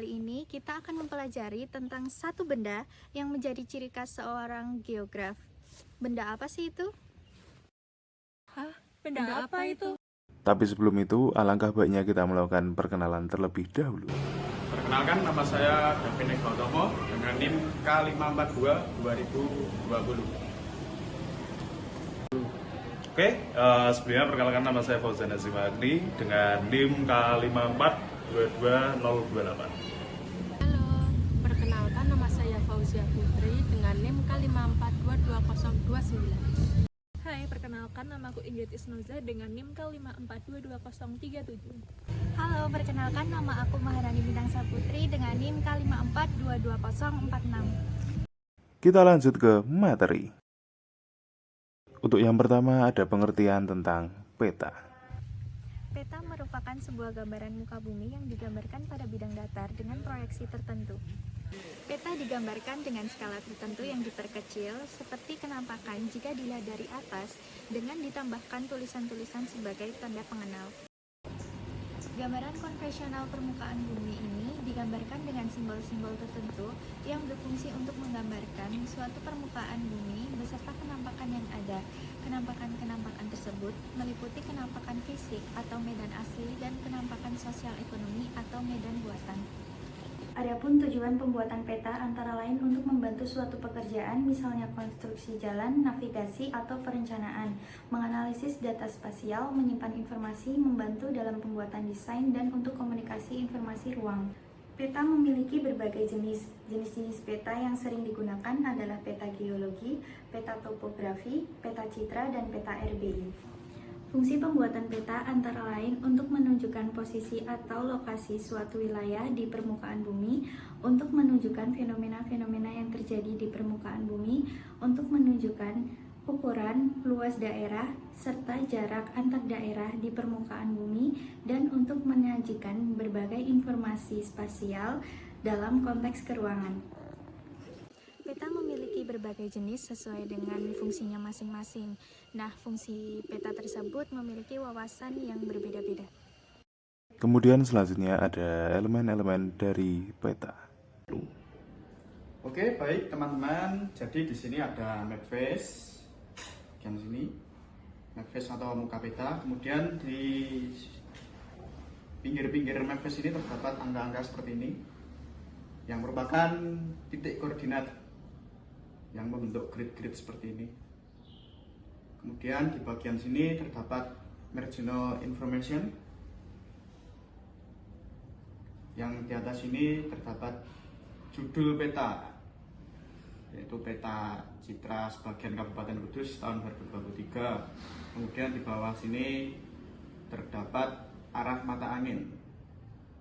kali ini kita akan mempelajari tentang satu benda yang menjadi ciri khas seorang geograf. Benda apa sih itu? Hah? Benda apa itu? Tapi sebelum itu, alangkah baiknya kita melakukan perkenalan terlebih dahulu. Perkenalkan, nama saya Davin Gautomo dengan NIM K542 2020. Oke, sebelumnya perkenalkan, nama saya Fauzan Azim Agni dengan NIM K54 22028. Halo, perkenalkan nama saya Fauzia Putri dengan NIM K5422029. Hai, perkenalkan namaku Ingrid Isnoza dengan NIM K5422037. Halo, perkenalkan nama aku Maharani Bintang Saputri dengan NIM K5422046. Kita lanjut ke materi. Untuk yang pertama ada pengertian tentang peta. Peta merupakan sebuah gambaran muka bumi yang digambarkan pada bidang datar dengan proyeksi tertentu. Peta digambarkan dengan skala tertentu yang diperkecil, seperti kenampakan jika dilihat dari atas, dengan ditambahkan tulisan-tulisan sebagai tanda pengenal. Gambaran konvensional permukaan bumi ini digambarkan dengan simbol-simbol tertentu yang berfungsi untuk menggambarkan suatu permukaan bumi beserta kenampakan yang ada. Kenampakan-kenampakan tersebut meliputi kenampakan fisik atau medan asli dan kenampakan sosial ekonomi atau medan buatan. Adapun tujuan pembuatan peta antara lain untuk membantu suatu pekerjaan, misalnya konstruksi jalan, navigasi, atau perencanaan, menganalisis data spasial, menyimpan informasi, membantu dalam pembuatan desain, dan untuk komunikasi informasi ruang. Peta memiliki berbagai jenis. Jenis-jenis peta yang sering digunakan adalah peta geologi, peta topografi, peta citra, dan peta RBI. Fungsi pembuatan peta antara lain untuk menunjukkan posisi atau lokasi suatu wilayah di permukaan bumi, untuk menunjukkan fenomena-fenomena yang terjadi di permukaan bumi, untuk menunjukkan ukuran, luas daerah, serta jarak antar daerah di permukaan bumi, dan untuk menyajikan berbagai informasi spasial dalam konteks keruangan. Peta memiliki berbagai jenis sesuai dengan fungsinya masing-masing. Nah, fungsi peta tersebut memiliki wawasan yang berbeda-beda. Kemudian selanjutnya ada elemen-elemen dari peta. Oke, baik teman-teman. Jadi di sini ada map face, bagian sini map face atau muka peta. Kemudian di pinggir-pinggir map face ini terdapat angka-angka seperti ini, yang merupakan titik koordinat yang membentuk grid-grid seperti ini. Kemudian di bagian sini terdapat marginal information, yang di atas ini terdapat judul peta, yaitu peta citra sebagian Kabupaten Kudus tahun 2023. Kemudian di bawah sini terdapat arah mata angin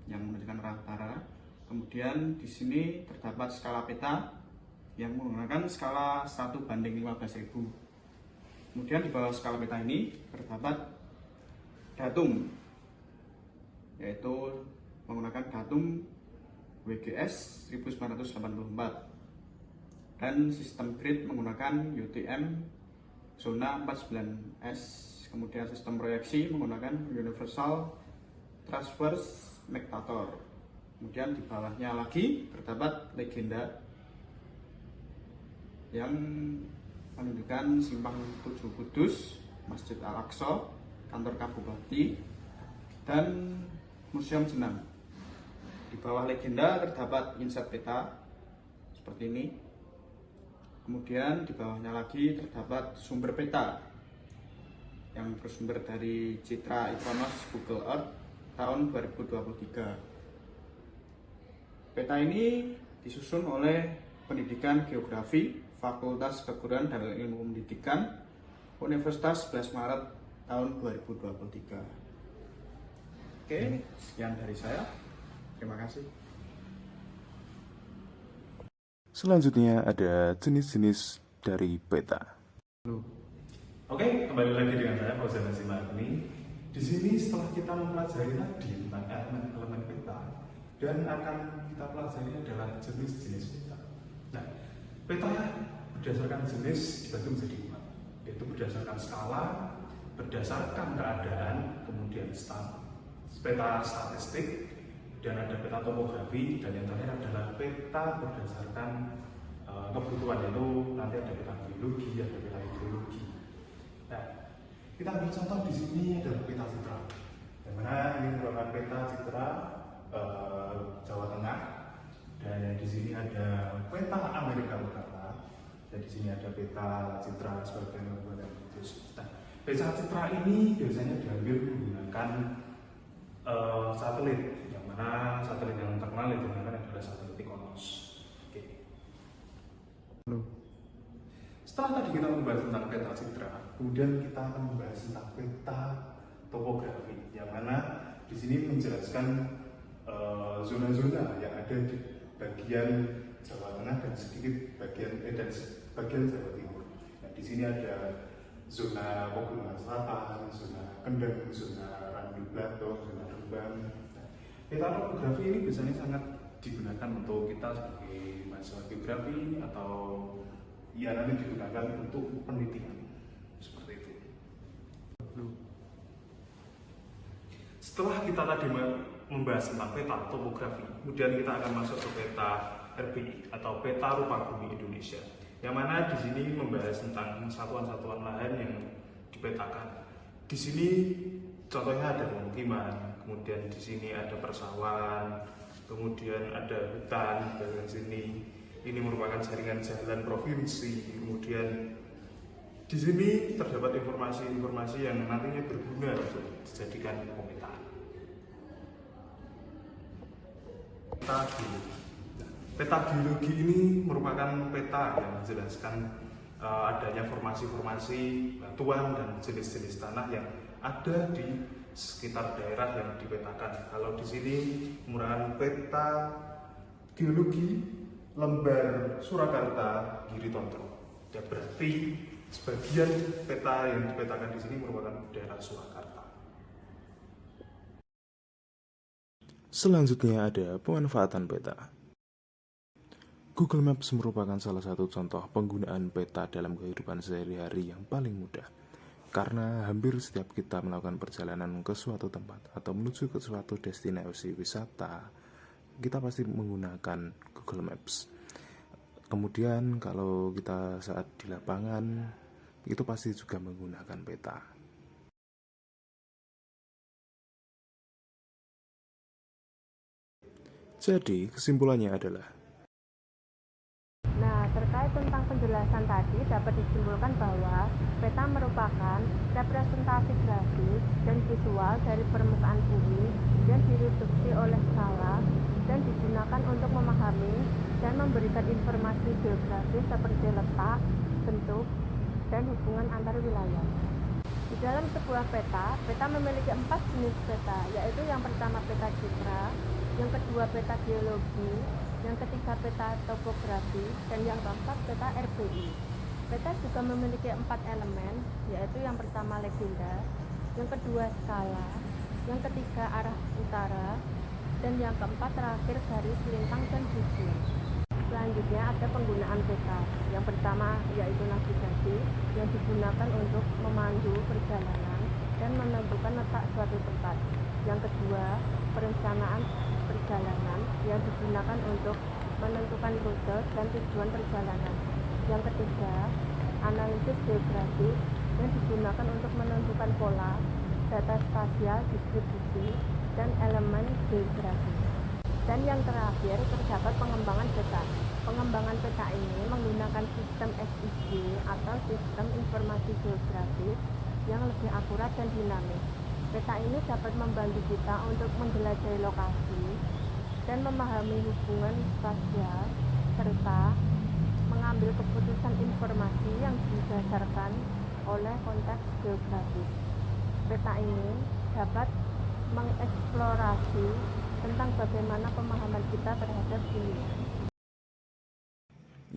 yang menunjukkan arah utara. Kemudian di sini terdapat skala peta yang menggunakan skala 1:15.000. Kemudian di bawah skala peta ini terdapat datum, yaitu menggunakan datum WGS 1984, dan sistem grid menggunakan UTM zona 49S. Kemudian sistem proyeksi menggunakan Universal Transverse Mercator. Kemudian di bawahnya lagi terdapat legenda yang menunjukkan Simpang 7 Kudus, Masjid Al-Aqsa, kantor Kabupati, dan Museum Jenang. Di bawah legenda terdapat inset peta seperti ini. Kemudian di bawahnya lagi terdapat sumber peta yang bersumber dari Citra Iconos Google Earth tahun 2023. Peta ini disusun oleh Pendidikan Geografi Fakultas Keguruan dan Ilmu Pendidikan Universitas 11 Maret tahun 2023. Oke, sekian dari saya. Terima kasih. Selanjutnya ada jenis-jenis dari peta. Oke, kembali lagi dengan saya Fauzan Azim Agni. Di sini setelah kita mempelajari tadi tentang elemen-elemen peta, dan akan kita pelajari adalah jenis-jenis peta. Nah, peta berdasarkan jenis dibagi menjadi 4, yaitu berdasarkan skala, berdasarkan keadaan, kemudian peta statistik, kemudian ada peta topografi, dan yang terakhir adalah peta berdasarkan kebutuhan, yaitu nanti ada peta geologi, ada peta hidrologi. Nah, kita ambil contoh di sini adalah peta citra, yang mana ini merupakan peta citra Jawa Tengah, dan di sini ada peta Amerika Utara, dan di sini ada peta citra sebagian Kabupaten Kudus. Nah, peta citra ini biasanya diambil menggunakan satelit, yang mana satelit yang terkenal itu adalah satelit Iconos. Oke. Setelah tadi kita membahas tentang peta citra, kemudian kita akan membahas tentang peta topografi, yang mana di sini menjelaskan zona-zona yang ada di bagian Jawa Tengah dan sedikit bagian Jawa Timur. Nah, di sini ada zona Pegunungan Selatan, zona Kendeng, zona Randu Blato, zona Rembang. Nah, peta topografi ini biasanya sangat digunakan untuk kita sebagai mahasiswa geografi, atau ya nanti digunakan untuk penelitian seperti itu. Setelah kita tadi membahas tentang peta topografi, kemudian kita akan masuk ke peta RBI atau peta rupa bumi Indonesia, yang mana di sini membahas tentang satuan-satuan lahan yang dipetakan. Di sini contohnya ada pemukiman, kemudian di sini ada persawahan, kemudian ada hutan, dan sini ini merupakan jaringan jalan provinsi. Kemudian di sini terdapat informasi-informasi yang nantinya berguna untuk dijadikan pemetaan. Peta geologi ini merupakan peta yang menjelaskan adanya formasi-formasi batuan dan jenis-jenis tanah yang ada di sekitar daerah yang dipetakan. Kalau di sini merupakan peta geologi lembar Surakarta Giri Tondro. Ya, berarti sebagian peta yang dipetakan di sini merupakan daerah Surakarta. Selanjutnya ada pemanfaatan peta. Google Maps merupakan salah satu contoh penggunaan peta dalam kehidupan sehari-hari yang paling mudah. Karena hampir setiap kita melakukan perjalanan ke suatu tempat atau menuju ke suatu destinasi wisata, kita pasti menggunakan Google Maps. Kemudian kalau kita saat di lapangan, itu pasti juga menggunakan peta. Jadi, kesimpulannya adalah Nah, terkait tentang penjelasan tadi dapat disimpulkan bahwa peta merupakan representasi grafis dan visual dari permukaan bumi yang direduksi oleh skala dan digunakan untuk memahami dan memberikan informasi geografis seperti letak, bentuk, dan hubungan antar wilayah. Di dalam sebuah peta, peta memiliki 4 jenis peta, yaitu yang pertama peta citra, yang kedua peta geologi, yang ketiga peta topografi, dan yang keempat peta RBI. Peta juga memiliki 4 elemen, yaitu yang pertama legenda, yang kedua skala, yang ketiga arah utara, dan yang keempat terakhir garis lintang dan biji. Selanjutnya ada penggunaan peta. Yang pertama yaitu navigasi, yang digunakan untuk memandu perjalanan dan menentukan letak suatu tempat. Yang kedua, perencanaan perjalanan yang digunakan untuk menentukan rute dan tujuan perjalanan. Yang ketiga, analisis geografis yang digunakan untuk menentukan pola, data spasial, distribusi, dan elemen geografis. Dan yang terakhir, terdapat pengembangan peta. Pengembangan peta ini menggunakan sistem SIG atau sistem informasi geografis yang lebih akurat dan dinamis. Peta ini dapat membantu kita untuk menjelajahi lokasi dan memahami hubungan spasial serta mengambil keputusan informasi yang didasarkan oleh konteks geografis. Peta ini dapat mengeksplorasi tentang bagaimana pemahaman kita terhadap dunia.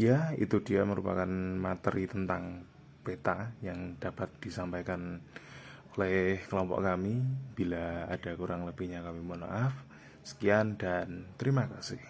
ya, itu dia merupakan materi tentang peta yang dapat disampaikan oleh kelompok kami. Bila ada kurang lebihnya kami mohon maaf. Sekian dan terima kasih.